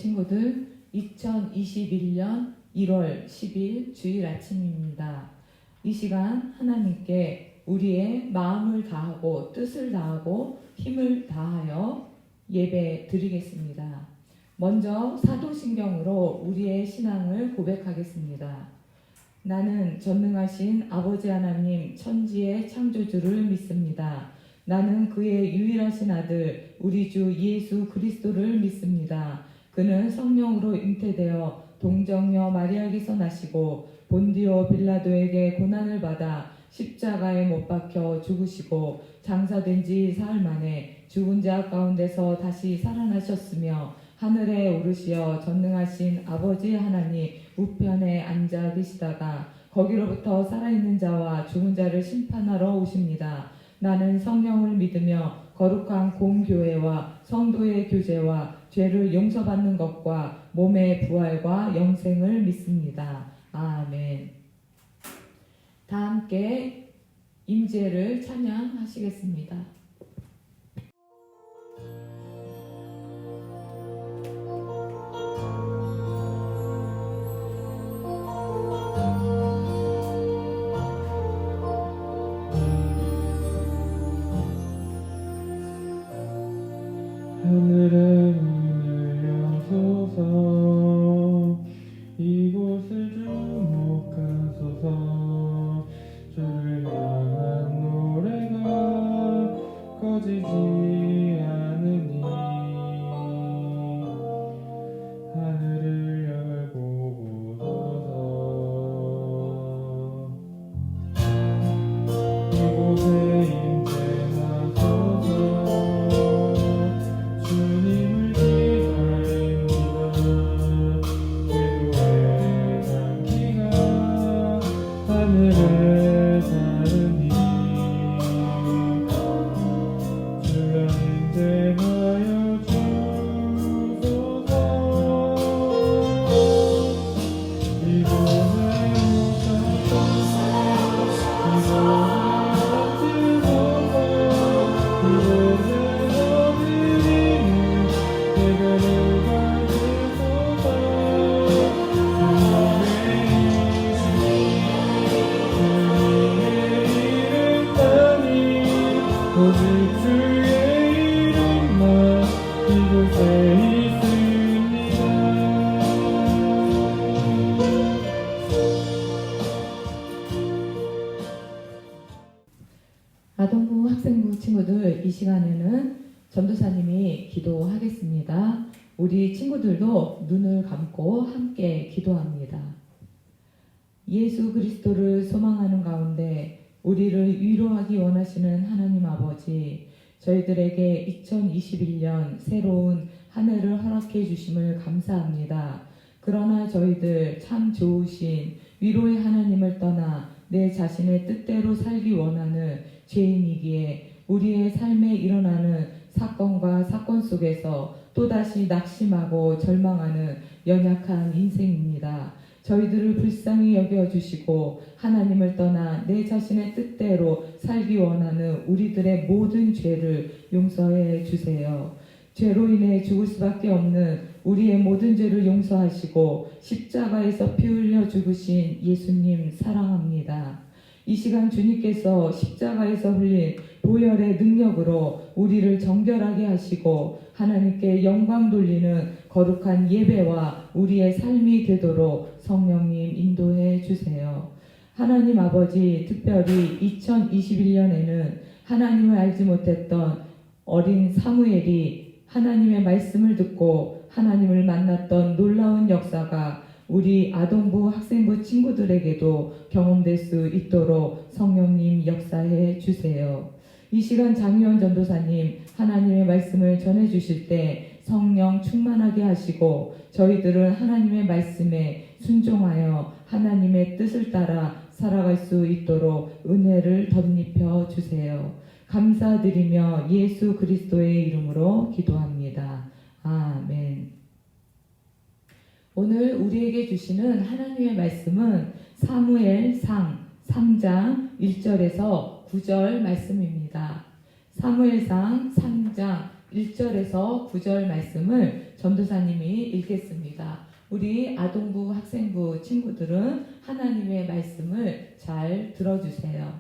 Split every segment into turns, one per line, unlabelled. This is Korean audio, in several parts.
친구들, 2021년 1월 10일 주일 아침입니다. 이 시간 하나님께 우리의 마음을 다하고 뜻을 다하고 힘을 다하여 예배 드리겠습니다. 먼저 사도신경으로 우리의 신앙을 고백하겠습니다. 나는 전능하신 아버지 하나님 천지의 창조주를 믿습니다. 나는 그의 유일하신 아들 우리 주 예수 그리스도를 믿습니다. 그는 성령으로 잉태되어 동정녀 마리아에게서 나시고 본디오 빌라도에게 고난을 받아 십자가에 못 박혀 죽으시고 장사된 지 사흘 만에 죽은 자 가운데서 다시 살아나셨으며 하늘에 오르시어 전능하신 아버지 하나님 우편에 앉아 계시다가 거기로부터 살아있는 자와 죽은 자를 심판하러 오십니다. 나는 성령을 믿으며 거룩한 공교회와 성도의 교제와 죄를 용서받는 것과 몸의 부활과 영생을 믿습니다. 아멘. 다 함께 임재를 찬양하시겠습니다.
하늘의 문을 여소서 이곳을 주목하소서 주를 향한 노래가 꺼지지 않으니 하늘을 열고 보소서 이곳에 하늘에 사르니 주여 인재하여 주소서 이곳에 오셔서 이곳에 너비리는 예배를 받으소서 오직 주의 이름만 이곳에 있습니다.
아동부 학생부 친구들, 이 시간에는 전도사님이 기도하겠습니다. 우리 친구들도 눈을 감고 함께 기도합니다. 예수 그리스도를 소망하는 가운데 우리를 위로하기 원하시는 하나님 아버지, 저희들에게 2021년 새로운 한 해를 허락해 주심을 감사합니다. 그러나 저희들 참 좋으신 위로의 하나님을 떠나 내 자신의 뜻대로 살기 원하는 죄인이기에 우리의 삶에 일어나는 사건과 사건 속에서 또다시 낙심하고 절망하는 연약한 인생입니다. 저희들을 불쌍히 여겨주시고 하나님을 떠나 내 자신의 뜻대로 살기 원하는 우리들의 모든 죄를 용서해 주세요. 죄로 인해 죽을 수밖에 없는 우리의 모든 죄를 용서하시고 십자가에서 피 흘려 죽으신 예수님 사랑합니다. 이 시간 주님께서 십자가에서 흘린 보혈의 능력으로 우리를 정결하게 하시고 하나님께 영광 돌리는 거룩한 예배와 우리의 삶이 되도록 성령님 인도해 주세요. 하나님 아버지, 특별히 2021년에는 하나님을 알지 못했던 어린 사무엘이 하나님의 말씀을 듣고 하나님을 만났던 놀라운 역사가 우리 아동부 학생부 친구들에게도 경험될 수 있도록 성령님 역사해 주세요. 이 시간 장유원 전도사님 하나님의 말씀을 전해 주실 때 성령 충만하게 하시고 저희들은 하나님의 말씀에 순종하여 하나님의 뜻을 따라 살아갈 수 있도록 은혜를 덧입혀 주세요. 감사드리며 예수 그리스도의 이름으로 기도합니다. 아멘. 오늘 우리에게 주시는 하나님의 말씀은 사무엘상 3장 1절에서 9절 말씀입니다. 사무엘상 3장 1절에서 9절 말씀을 전도사님이 읽겠습니다. 우리 아동부 학생부 친구들은 하나님의 말씀을 잘 들어주세요.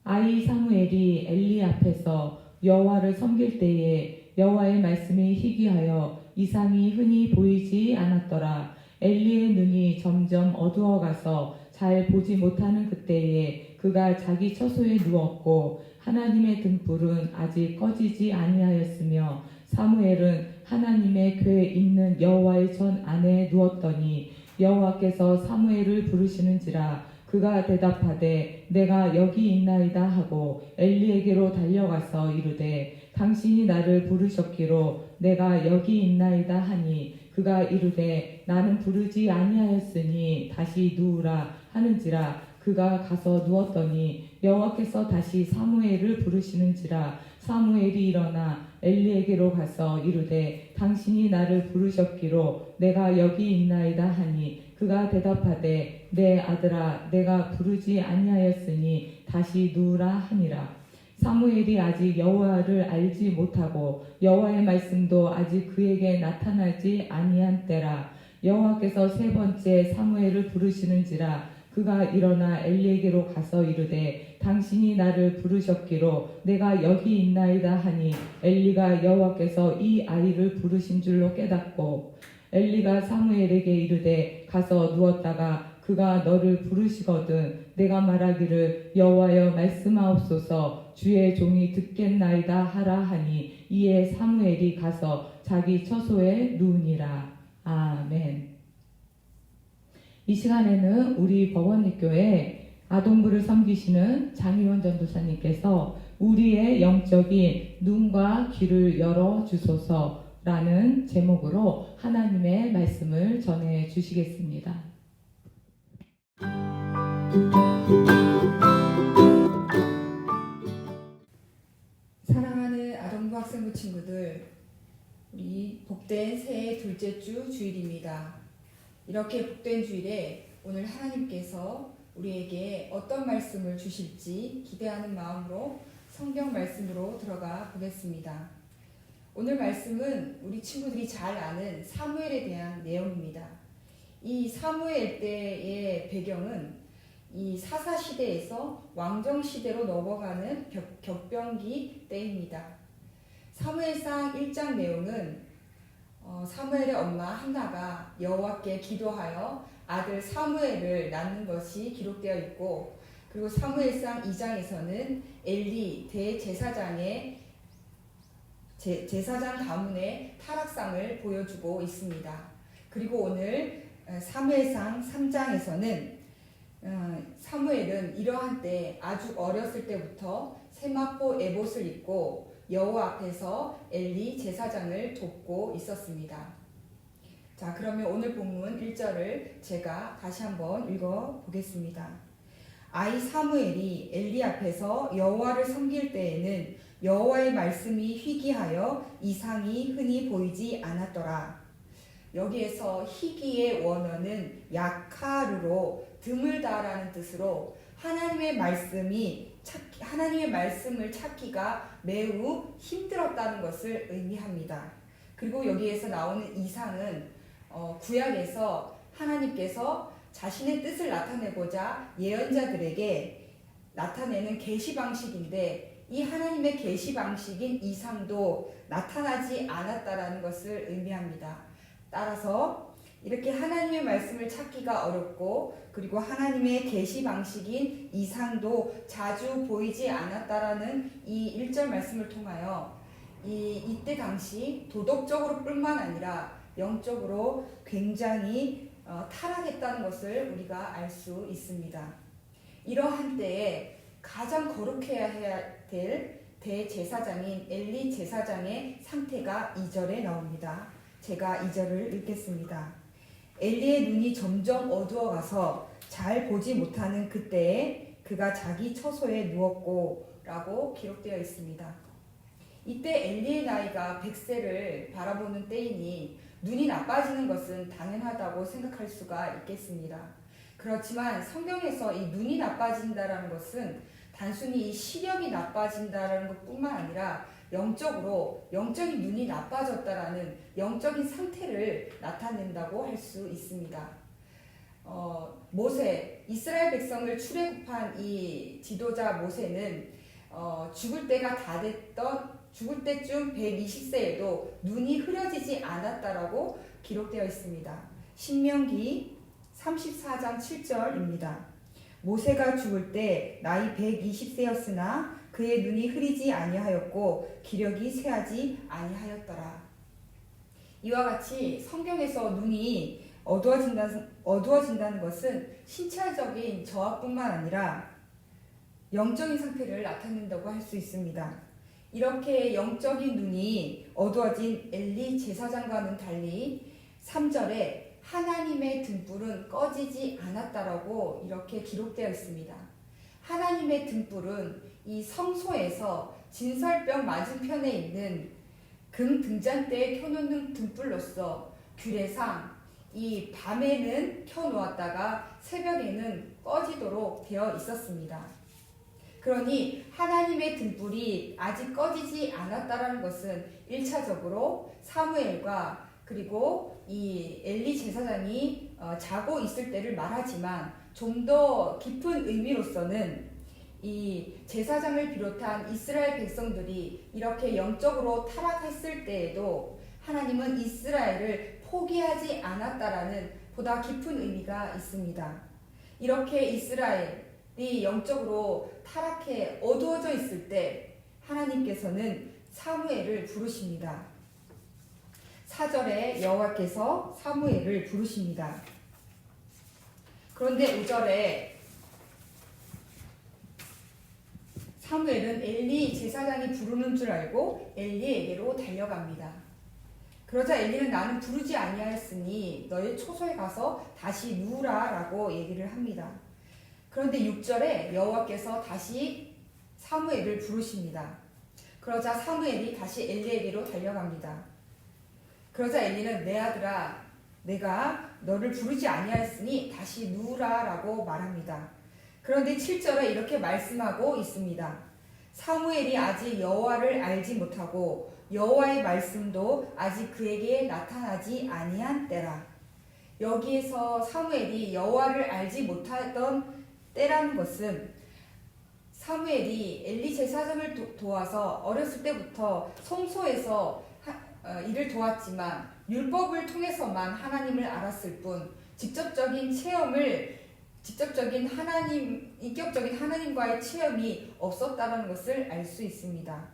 아이 사무엘이 엘리 앞에서 여호와를 섬길 때에 여호와의 말씀이 희귀하여 이상이 흔히 보이지 않았더라. 엘리의 눈이 점점 어두워가서 잘 보지 못하는 그때에 그가 자기 처소에 누웠고 하나님의 등불은 아직 꺼지지 아니하였으며 사무엘은 하나님의 궤 있는 여호와의 전 안에 누웠더니 여호와께서 사무엘을 부르시는지라 그가 대답하되 내가 여기 있나이다 하고 엘리에게로 달려가서 이르되 당신이 나를 부르셨기로 내가 여기 있나이다 하니 그가 이르되 나는 부르지 아니하였으니 다시 누우라 하는지라 그가 가서 누웠더니 여호와께서 다시 사무엘을 부르시는지라 사무엘이 일어나 엘리에게로 가서 이르되 당신이 나를 부르셨기로 내가 여기 있나이다 하니 그가 대답하되 내 아들아 내가 부르지 아니하였으니 다시 누우라 하니라. 사무엘이 아직 여호와를 알지 못하고 여호와의 말씀도 아직 그에게 나타나지 아니한 때라. 여호와께서 세 번째 사무엘을 부르시는지라 그가 일어나 엘리에게로 가서 이르되 당신이 나를 부르셨기로 내가 여기 있나이다 하니 엘리가 여호와께서 이 아이를 부르신 줄로 깨닫고 엘리가 사무엘에게 이르되 가서 누웠다가 그가 너를 부르시거든 내가 말하기를 여호와여 말씀하옵소서 주의 종이 듣겠나이다 하라 하니 이에 사무엘이 가서 자기 처소에 누우니라. 아멘. 이 시간에는 우리 법원립교회 아동부를 섬기시는 장희원 전도사님께서 우리의 영적인 눈과 귀를 열어주소서라는 제목으로 하나님의 말씀을 전해 주시겠습니다.
사랑하는 아동부 학생부 친구들, 우리 복된 새해 둘째 주 주일입니다. 이렇게 복된 주일에 오늘 하나님께서 우리에게 어떤 말씀을 주실지 기대하는 마음으로 성경 말씀으로 들어가 보겠습니다. 오늘 말씀은 우리 친구들이 잘 아는 사무엘에 대한 내용입니다. 이 사무엘 때의 배경은 이 사사 시대에서 왕정 시대로 넘어가는 격변기 때입니다. 사무엘상 1장 내용은 사무엘의 엄마 한나가 여호와께 기도하여 아들 사무엘을 낳는 것이 기록되어 있고, 그리고 사무엘상 2장에서는 엘리 대제사장의 제사장 가문의 타락상을 보여주고 있습니다. 그리고 오늘 사무엘상 3장에서는 사무엘은 이러한 때 아주 어렸을 때부터 세마포 에봇을 입고 여호와 앞에서 엘리 제사장을 돕고 있었습니다. 자, 그러면 오늘 본문 1절을 제가 다시 한번 읽어 보겠습니다. 아이 사무엘이 엘리 앞에서 여호와를 섬길 때에는 여호와의 말씀이 희귀하여 이상이 흔히 보이지 않았더라. 여기에서 희귀의 원어는 야카르로 드물다라는 뜻으로 하나님의 말씀을 찾기가 매우 힘들었다는 것을 의미합니다. 그리고 여기에서 나오는 이상은 구약에서 하나님께서 자신의 뜻을 나타내고자 예언자들에게 나타내는 계시 방식인데, 이 하나님의 계시 방식인 이상도 나타나지 않았다라는 것을 의미합니다. 따라서 이렇게 하나님의 말씀을 찾기가 어렵고, 그리고 하나님의 계시 방식인 이상도 자주 보이지 않았다라는 이 1절 말씀을 통하여 이때 당시 도덕적으로 뿐만 아니라 영적으로 굉장히 타락했다는 것을 우리가 알 수 있습니다. 이러한 때에 가장 거룩해야 될 대제사장인 엘리 제사장의 상태가 2절에 나옵니다. 제가 2절을 읽겠습니다. 엘리의 눈이 점점 어두워가서 잘 보지 못하는 그때에 그가 자기 처소에 누웠고 라고 기록되어 있습니다. 이때 엘리의 나이가 100세를 바라보는 때이니 눈이 나빠지는 것은 당연하다고 생각할 수가 있겠습니다. 그렇지만 성경에서 이 눈이 나빠진다라는 것은 단순히 시력이 나빠진다는 것뿐만 아니라 영적인 눈이 나빠졌다라는 영적인 상태를 나타낸다고 할 수 있습니다. 이스라엘 백성을 출애굽한 이 지도자 모세는 죽을 때쯤 120세에도 눈이 흐려지지 않았다라고 기록되어 있습니다. 신명기 34장 7절입니다. 모세가 죽을 때 나이 120세였으나 그의 눈이 흐리지 아니하였고 기력이 쇠하지 아니하였더라. 이와 같이 성경에서 눈이 어두워진다는 것은 신체적인 저하뿐만 아니라 영적인 상태를 나타낸다고 할 수 있습니다. 이렇게 영적인 눈이 어두워진 엘리 제사장과는 달리 3절에 하나님의 등불은 꺼지지 않았다라고 이렇게 기록되어 있습니다. 하나님의 등불은 이 성소에서 진설병 맞은편에 있는 금 등잔대에 켜놓는 등불로서 규례상 이 밤에는 켜놓았다가 새벽에는 꺼지도록 되어 있었습니다. 그러니 하나님의 등불이 아직 꺼지지 않았다라는 것은 1차적으로 사무엘과 그리고 이 엘리 제사장이 자고 있을 때를 말하지만 좀 더 깊은 의미로서는 이 제사장을 비롯한 이스라엘 백성들이 이렇게 영적으로 타락했을 때에도 하나님은 이스라엘을 포기하지 않았다라는 보다 깊은 의미가 있습니다. 이렇게 이스라엘이 영적으로 타락해 어두워져 있을 때 하나님께서는 사무엘을 부르십니다. 4절에 여호와께서 사무엘을 부르십니다. 그런데 5절에 사무엘은 엘리 제사장이 부르는 줄 알고 엘리에게로 달려갑니다. 그러자 엘리는 나는 부르지 아니하였으니 너의 초소에 가서 다시 누우라 라고 얘기를 합니다. 그런데 6절에 여호와께서 다시 사무엘을 부르십니다. 그러자 사무엘이 다시 엘리에게로 달려갑니다. 그러자 엘리는 내 아들아 내가 너를 부르지 아니하였으니 다시 누우라 라고 말합니다. 그런데 7절에 이렇게 말씀하고 있습니다. 사무엘이 아직 여호와를 알지 못하고 여호와의 말씀도 아직 그에게 나타나지 아니한 때라. 여기에서 사무엘이 여호와를 알지 못하던 때라는 것은 사무엘이 엘리 제사장을 도와서 어렸을 때부터 성소에서 일을 도왔지만 율법을 통해서만 하나님을 알았을 뿐 인격적인 하나님과의 체험이 없었다는 것을 알 수 있습니다.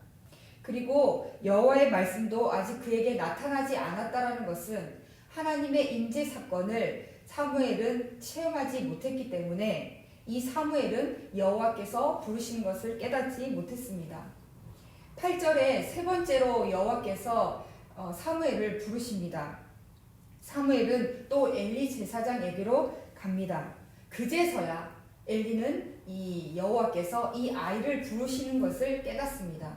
그리고 여호와의 말씀도 아직 그에게 나타나지 않았다는 것은 하나님의 임재 사건을 사무엘은 체험하지 못했기 때문에 이 사무엘은 여호와께서 부르신 것을 깨닫지 못했습니다. 8절에 세 번째로 여호와께서 사무엘을 부르십니다. 사무엘은 또 엘리 제사장에게로 갑니다. 그제서야 엘리는 이 여호와께서 이 아이를 부르시는 것을 깨닫습니다.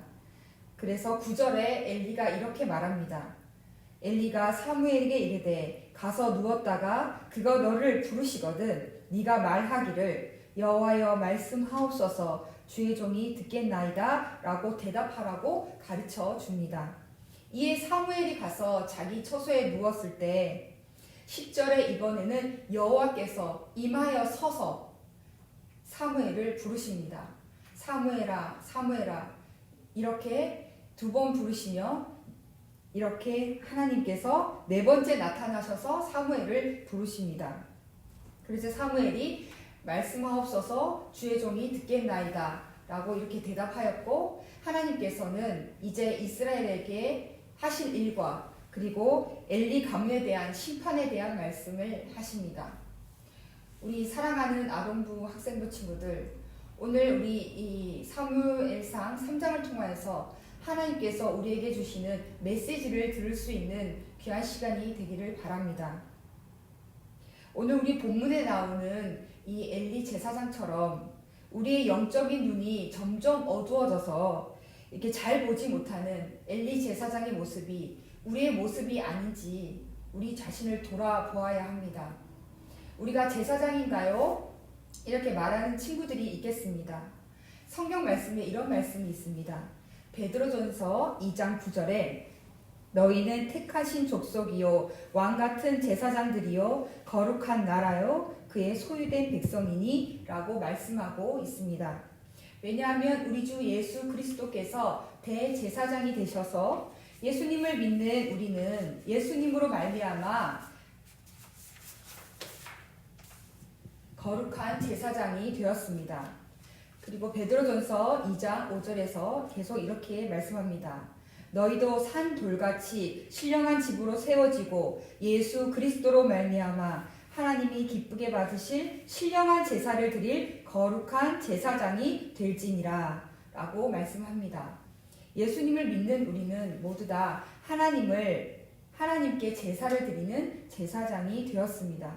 그래서 9절에 엘리가 이렇게 말합니다. 엘리가 사무엘에게 이르되 가서 누웠다가 그가 너를 부르시거든 네가 말하기를 여호와여 말씀하옵소서 주의 종이 듣겠나이다 라고 대답하라고 가르쳐 줍니다. 이에 사무엘이 가서 자기 처소에 누웠을 때 10절에 이번에는 여호와께서 임하여 서서 사무엘을 부르십니다. 사무엘아 사무엘아 이렇게 두 번 부르시며 이렇게 하나님께서 네 번째 나타나셔서 사무엘을 부르십니다. 그래서 사무엘이 말씀하옵소서 주의 종이 듣겠나이다 라고 이렇게 대답하였고 하나님께서는 이제 이스라엘에게 하실 일과 그리고 엘리 가문에 대한 심판에 대한 말씀을 하십니다. 우리 사랑하는 아동부 학생부 친구들, 오늘 우리 이 사무엘상 3장을 통하여서 하나님께서 우리에게 주시는 메시지를 들을 수 있는 귀한 시간이 되기를 바랍니다. 오늘 우리 본문에 나오는 이 엘리 제사장처럼 우리의 영적인 눈이 점점 어두워져서 이렇게 잘 보지 못하는 엘리 제사장의 모습이 우리의 모습이 아닌지 우리 자신을 돌아보아야 합니다. 우리가 제사장인가요? 이렇게 말하는 친구들이 있겠습니다. 성경 말씀에 이런 말씀이 있습니다. 베드로전서 2장 9절에 너희는 택하신 족속이요 왕같은 제사장들이요 거룩한 나라요 그의 소유된 백성이니 라고 말씀하고 있습니다. 왜냐하면 우리 주 예수 그리스도께서 대제사장이 되셔서 예수님을 믿는 우리는 예수님으로 말미암아 거룩한 제사장이 되었습니다. 그리고 베드로전서 2장 5절에서 계속 이렇게 말씀합니다. 너희도 산 돌같이 신령한 집으로 세워지고 예수 그리스도로 말미암아 하나님이 기쁘게 받으실 신령한 제사를 드릴 거룩한 제사장이 될지니라 라고 말씀합니다. 예수님을 믿는 우리는 모두 다 하나님께 제사를 드리는 제사장이 되었습니다.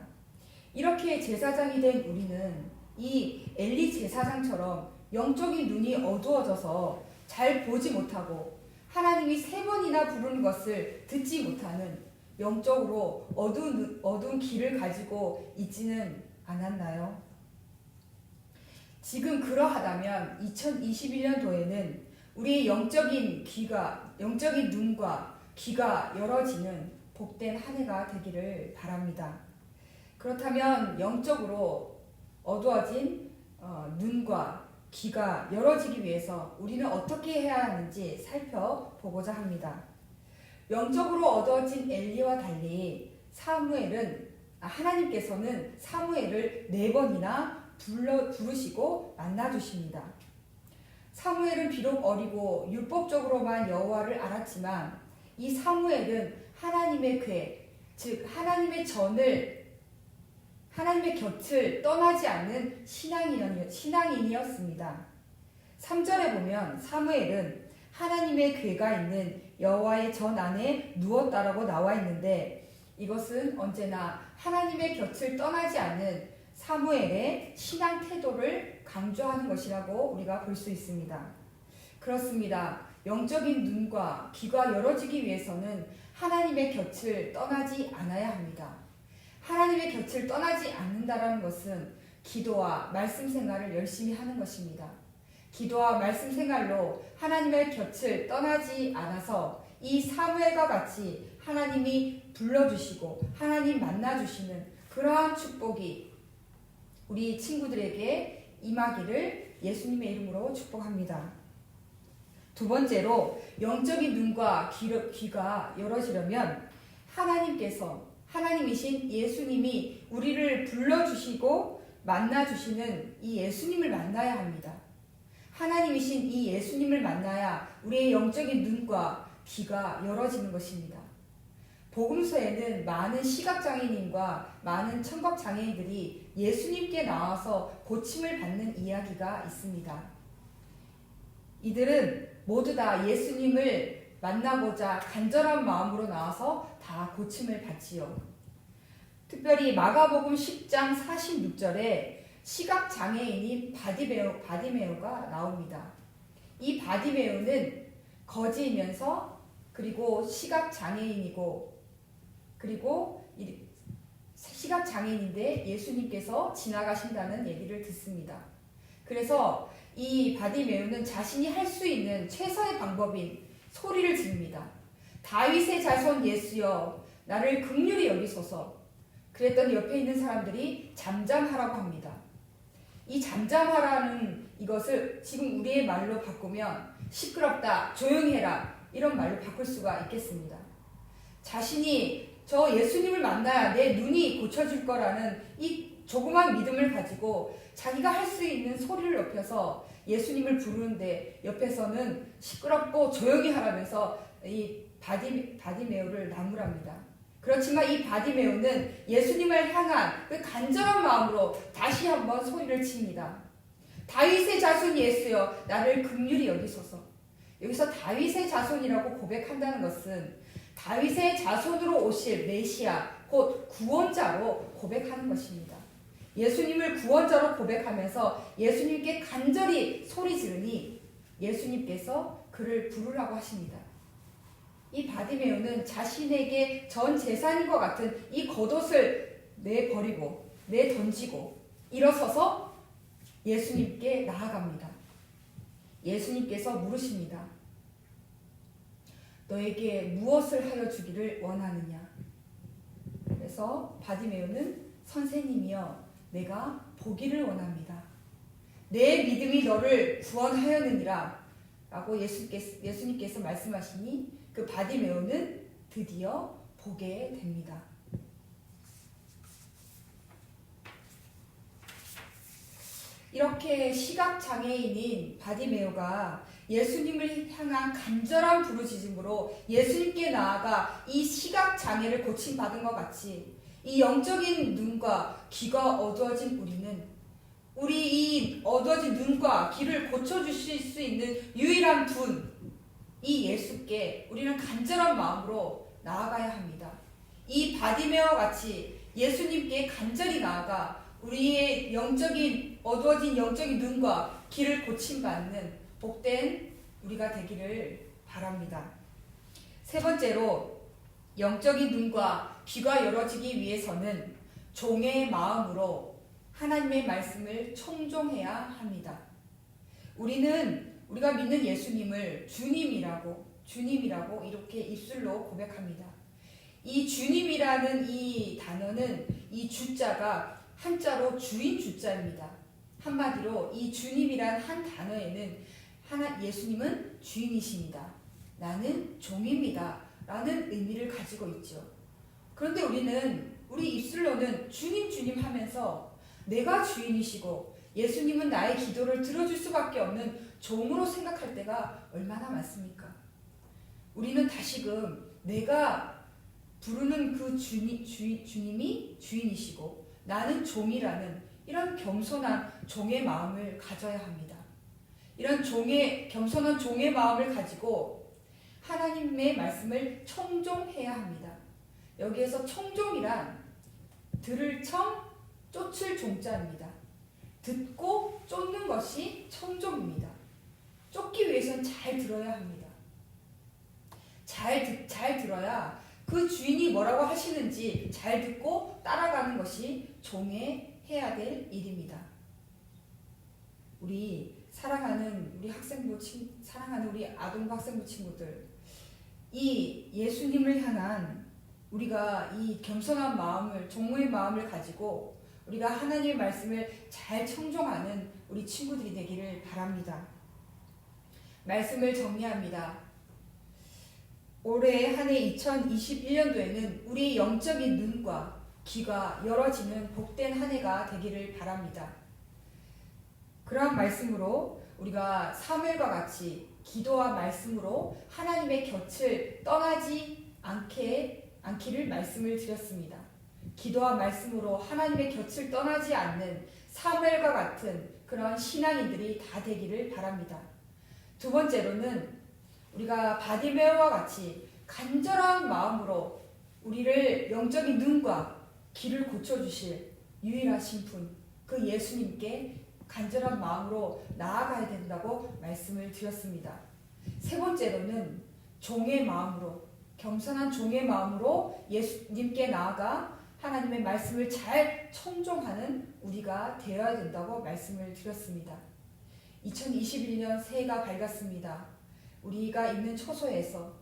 이렇게 제사장이 된 우리는 이 엘리 제사장처럼 영적인 눈이 어두워져서 잘 보지 못하고 하나님이 3번이나 부르는 것을 듣지 못하는 영적으로 어두운 길을 가지고 있지는 않았나요? 지금 그러하다면 2021년도에는 우리의 영적인 눈과 귀가 열어지는 복된 한 해가 되기를 바랍니다. 그렇다면 영적으로 어두워진 눈과 귀가 열어지기 위해서 우리는 어떻게 해야 하는지 살펴보고자 합니다. 영적으로 어두워진 엘리와 달리 하나님께서는 사무엘을 4번이나 부르시고 만나주십니다. 사무엘은 비록 어리고 율법적으로만 여호와를 알았지만 이 사무엘은 하나님의 궤, 즉 하나님의 곁을 떠나지 않는 신앙인이었습니다. 3절에 보면 사무엘은 하나님의 궤가 있는 여호와의 전 안에 누웠다라고 나와 있는데 이것은 언제나 하나님의 곁을 떠나지 않는 사무엘의 신앙 태도를 강조하는 것이라고 우리가 볼 수 있습니다. 그렇습니다. 영적인 눈과 귀가 열어지기 위해서는 하나님의 곁을 떠나지 않아야 합니다. 하나님의 곁을 떠나지 않는다는 것은 기도와 말씀 생활을 열심히 하는 것입니다. 기도와 말씀 생활로 하나님의 곁을 떠나지 않아서 이 사무엘과 같이 하나님이 불러주시고 하나님 만나주시는 그러한 축복이 우리 친구들에게 임하기를 예수님의 이름으로 축복합니다. 두 번째로 영적인 눈과 귀가 열어지려면 하나님이신 예수님이 우리를 불러주시고 만나주시는 이 예수님을 만나야 합니다. 하나님이신 이 예수님을 만나야 우리의 영적인 눈과 귀가 열어지는 것입니다. 복음서에는 많은 시각장애인과 많은 청각장애인들이 예수님께 나와서 고침을 받는 이야기가 있습니다. 이들은 모두 다 예수님을 만나고자 간절한 마음으로 나와서 다 고침을 받지요. 특별히 마가복음 10장 46절에 시각장애인인 바디메오가 나옵니다. 이 바디메오는 거지이면서 그리고 시각장애인이고 그리고 시각장애인인데 예수님께서 지나가신다는 얘기를 듣습니다. 그래서 이 바디메오는 자신이 할 수 있는 최선의 방법인 소리를 지릅니다. 다윗의 자손 예수여 나를 긍휼히 여기소서. 그랬더니 옆에 있는 사람들이 잠잠하라고 합니다. 이 잠잠하라는 이것을 지금 우리의 말로 바꾸면 시끄럽다, 조용히 해라 이런 말로 바꿀 수가 있겠습니다. 자신이 저 예수님을 만나야 내 눈이 고쳐질 거라는 이 조그만 믿음을 가지고 자기가 할 수 있는 소리를 높여서 예수님을 부르는데 옆에서는 시끄럽고 조용히 하라면서 이 바디메오를 나무랍니다. 그렇지만 이 바디메오는 예수님을 향한 그 간절한 마음으로 다시 한번 소리를 칩니다. 다윗의 자손 예수여 나를 긍휼히 여기소서. 여기서 다윗의 자손이라고 고백한다는 것은 다윗의 자손으로 오실 메시아 곧 구원자로 고백하는 것입니다. 예수님을 구원자로 고백하면서 예수님께 간절히 소리 지르니 예수님께서 그를 부르라고 하십니다. 이 바디메오는 자신에게 전 재산인 것 같은 이 겉옷을 내던지고 일어서서 예수님께 나아갑니다. 예수님께서 물으십니다. 너에게 무엇을 하여 주기를 원하느냐? 그래서 바디메오는 선생님이여 내가 보기를 원합니다. 내 믿음이 너를 구원하였느니라 라고 예수님께서 말씀하시니 그 바디메오는 드디어 보게 됩니다. 이렇게 시각장애인인 바디메오가 예수님을 향한 간절한 부르짖음으로 예수님께 나아가 이 시각장애를 고침받은 것 같이 이 영적인 눈과 귀가 어두워진 우리는 우리 이 어두워진 눈과 귀를 고쳐주실 수 있는 유일한 분, 이 예수께 우리는 간절한 마음으로 나아가야 합니다. 이 바디메오와 같이 예수님께 간절히 나아가 우리의 어두워진 영적인 눈과 귀를 고침받는 복된 우리가 되기를 바랍니다. 세 번째로 영적인 눈과 귀가 열어지기 위해서는 종의 마음으로 하나님의 말씀을 청종해야 합니다. 우리가 믿는 예수님을 주님이라고 이렇게 입술로 고백합니다. 이 주님이라는 이 단어는 이 주자가 한자로 주인 주자입니다. 한마디로 이 주님이란 한 단어에는 예수님은 주인이십니다. 나는 종입니다. 라는 의미를 가지고 있죠. 그런데 우리 입술로는 주님 하면서 내가 주인이시고 예수님은 나의 기도를 들어줄 수밖에 없는 종으로 생각할 때가 얼마나 많습니까? 우리는 다시금 내가 부르는 그 주님이 주인이시고 나는 종이라는 이런 겸손한 종의 마음을 가져야 합니다. 이런 겸손한 종의 마음을 가지고 하나님의 말씀을 청종해야 합니다. 여기에서 청종이란 들을 청, 쫓을 종자입니다. 듣고 쫓는 것이 청종입니다. 쫓기 위해서는 잘 들어야 합니다. 잘 들어야 그 주인이 뭐라고 하시는지 잘 듣고 따라가는 것이 종의 해야 될 일입니다. 사랑하는 우리 아동부 학생부 친구들, 이 예수님을 향한 우리가 이 겸손한 마음을, 종의 마음을 가지고 우리가 하나님의 말씀을 잘 청종하는 우리 친구들이 되기를 바랍니다. 말씀을 정리합니다. 올해 한 해 2021년도에는 우리의 영적인 눈과 귀가 열어지는 복된 한 해가 되기를 바랍니다. 그러한 말씀으로 우리가 사무엘과 같이 기도와 말씀으로 하나님의 곁을 떠나지 않기를 말씀을 드렸습니다. 기도와 말씀으로 하나님의 곁을 떠나지 않는 사무엘과 같은 그런 신앙인들이 다 되기를 바랍니다. 두 번째로는 우리가 바디메오와 같이 간절한 마음으로 우리를 영적인 눈과 귀를 고쳐주실 유일하신 분, 그 예수님께 간절한 마음으로 나아가야 된다고 말씀을 드렸습니다. 세 번째로는 종의 마음으로, 겸손한 종의 마음으로 예수님께 나아가 하나님의 말씀을 잘 청종하는 우리가 되어야 된다고 말씀을 드렸습니다. 2021년 새해가 밝았습니다. 우리가 있는 처소에서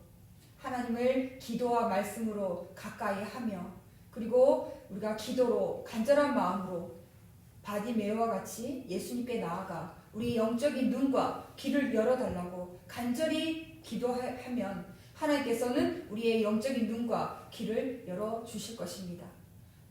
하나님을 기도와 말씀으로 가까이 하며, 그리고 우리가 기도로 간절한 마음으로 바디메오와 같이 예수님께 나아가 우리 영적인 눈과 귀를 열어달라고 간절히 기도하면 하나님께서는 우리의 영적인 눈과 귀를 열어주실 것입니다.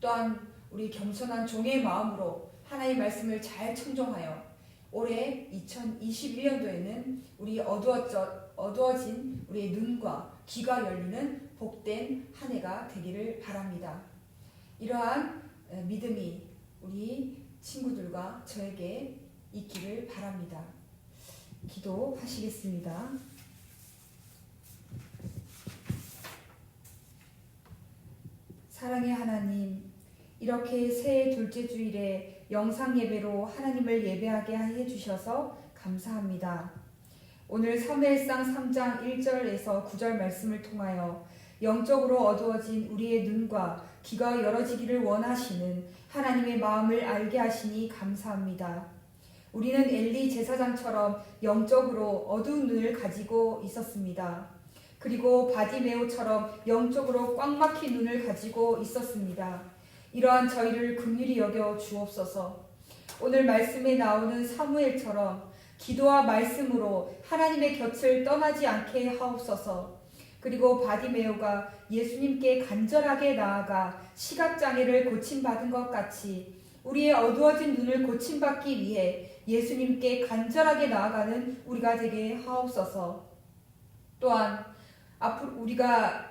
또한 우리 겸손한 종의 마음으로 하나님의 말씀을 잘 청종하여 올해 2021년도에는 우리 어두워진 우리의 눈과 귀가 열리는 복된 한 해가 되기를 바랍니다. 이러한 믿음이 우리 친구들과 저에게 있기를 바랍니다. 기도하시겠습니다. 사랑의 하나님, 이렇게 새해 둘째 주일에 영상 예배로 하나님을 예배하게 해주셔서 감사합니다. 오늘 사무엘상 3장 1절에서 9절 말씀을 통하여 영적으로 어두워진 우리의 눈과 귀가 열어지기를 원하시는 하나님의 마음을 알게 하시니 감사합니다. 우리는 엘리 제사장처럼 영적으로 어두운 눈을 가지고 있었습니다. 그리고 바디메오처럼 영적으로 꽉 막힌 눈을 가지고 있었습니다. 이러한 저희를 긍휼히 여겨 주옵소서. 오늘 말씀에 나오는 사무엘처럼 기도와 말씀으로 하나님의 곁을 떠나지 않게 하옵소서. 그리고 바디메오가 예수님께 간절하게 나아가 시각장애를 고침받은 것 같이 우리의 어두워진 눈을 고침받기 위해 예수님께 간절하게 나아가는 우리가 되게 하옵소서. 또한 앞으로 우리가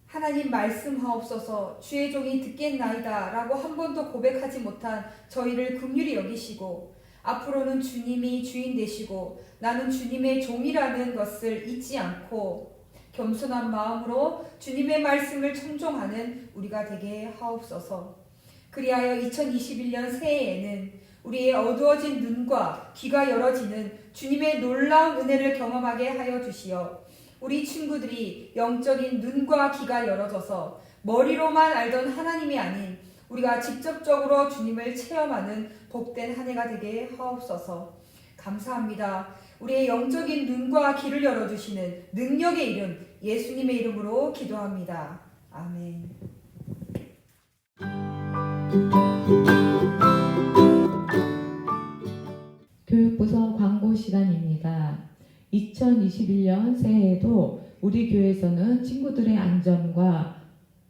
하나님 말씀하옵소서 주의 종이 듣겠나이다 라고 한 번도 고백하지 못한 저희를 긍휼히 여기시고 앞으로는 주님이 주인 되시고 나는 주님의 종이라는 것을 잊지 않고 겸손한 마음으로 주님의 말씀을 청종하는 우리가 되게 하옵소서. 그리하여 2021년 새해에는 우리의 어두워진 눈과 귀가 열어지는 주님의 놀라운 은혜를 경험하게 하여 주시어 우리 친구들이 영적인 눈과 귀가 열어져서 머리로만 알던 하나님이 아닌 우리가 직접적으로 주님을 체험하는 복된 한 해가 되게 하옵소서. 감사합니다. 우리의 영적인 눈과 귀를 열어주시는 능력의 이름 예수님의 이름으로 기도합니다. 아멘.
교육부서 광고 시간입니다. 2021년 새해에도 우리 교회에서는 친구들의 안전과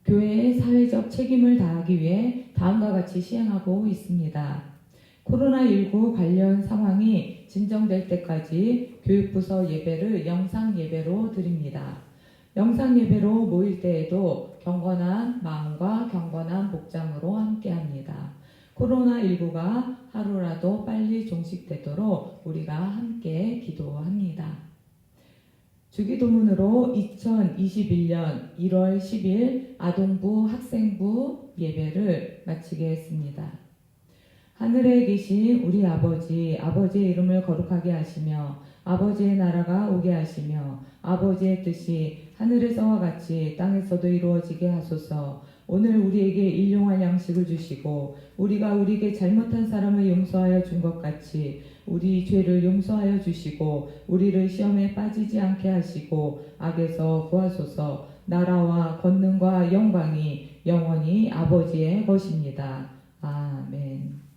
교회의 사회적 책임을 다하기 위해 다음과 같이 시행하고 있습니다. 코로나19 관련 상황이 진정될 때까지 교육부서 예배를 영상 예배로 드립니다. 영상 예배로 모일 때에도 경건한 마음과 경건한 복장으로 함께합니다. 코로나19가 하루라도 빨리 종식되도록 우리가 함께 기도합니다. 주기도문으로 2021년 1월 10일 아동부 학생부 예배를 마치겠습니다. 하늘에 계신 우리 아버지의 이름을 거룩하게 하시며 아버지의 나라가 오게 하시며 아버지의 뜻이 하늘에서와 같이 땅에서도 이루어지게 하소서. 오늘 우리에게 일용할 양식을 주시고 우리가 우리에게 잘못한 사람을 용서하여 준 것 같이 우리 죄를 용서하여 주시고 우리를 시험에 빠지지 않게 하시고 악에서 구하소서. 나라와 권능과 영광이 영원히 아버지의 것입니다. 아멘.